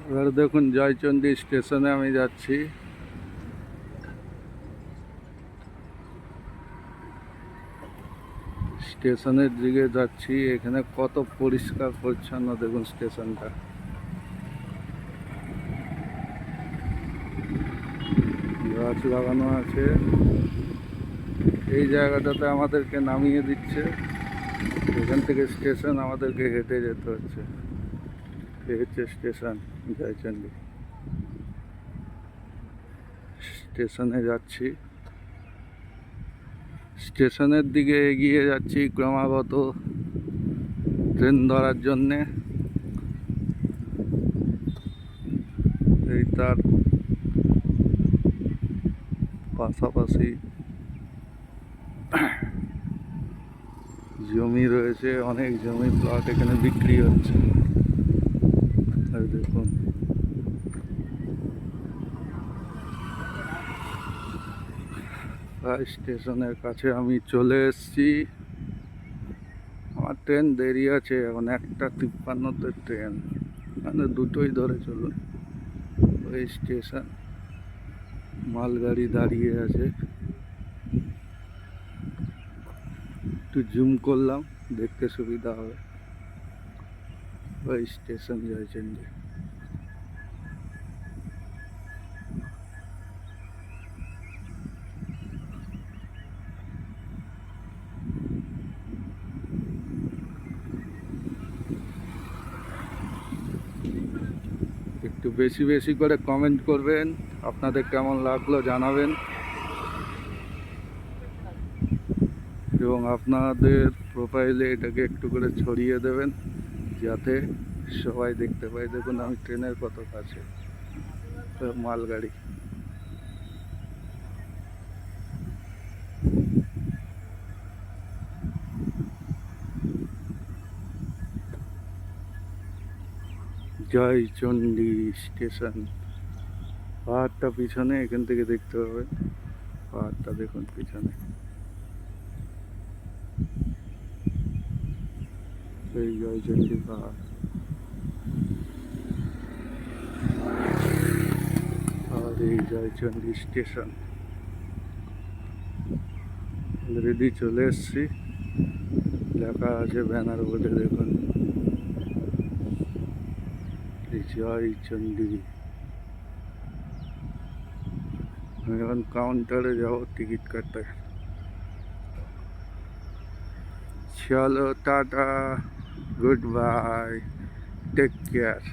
এবার দেখুন জয়চণ্ডী স্টেশনে আমি যাচ্ছি। স্টেশনের দিকে যাচ্ছি। এখানে কত পরিষ্কার পরিচ্ছন্ন দেখুন স্টেশনটা। গাছ লাগানো আছে। এই জায়গাটাতে আমাদেরকে নামিয়ে দিচ্ছে। এখান থেকে স্টেশন আমাদেরকে হেঁটে যেতে হচ্ছে। এই হচ্ছে স্টেশন জয়চণ্ডী। স্টেশনে যাচ্ছি। স্টেশনের দিকে এগিয়ে যাচ্ছি ক্রমাগত ট্রেন ধরার জন্যে। এই তার পাশাপাশি জমি রয়েছে, অনেক জমি প্লট এখানে বিক্রি হচ্ছে। দেখুন স্টেশনের কাছে আমি চলে এসেছি। আমার ট্রেন দেরি আছে, এখন 1:53-তে ট্রেন, মানে দুটোই ধরে চলুন। ওই স্টেশন, মালগাড়ি দাঁড়িয়ে আছে। একটু জুম করলাম, দেখতে সুবিধা হবে। ওই স্টেশন জয়চণ্ডী। একটু বেশি বেশি করে কমেন্ট করবেন, আপনাদের কেমন লাগলো জানাবেন, এবং আপনাদের প্রোফাইলে এটাকে একটু করে ছড়িয়ে দেবেন যাতে সবাই দেখতে পায়। দেখুন আমি ট্রেনের কত কাছে, মালগাড়ি। জয়চণ্ডী স্টেশন। পাহাড়টা পিছনে, এখান থেকে দেখতে পাবেন পাহাড়টা, দেখুন পিছনে এই জয়চণ্ডী পাহাড়। আর এই জয়চণ্ডী স্টেশন। অলরেডি চলে এসছি। লেখা আছে ব্যানার বলে, দেখুন জয়চণ্ডী। আমি এখন কাউন্টারে যাবো টিকিট কাটতে। চলো tata, good bye, take care.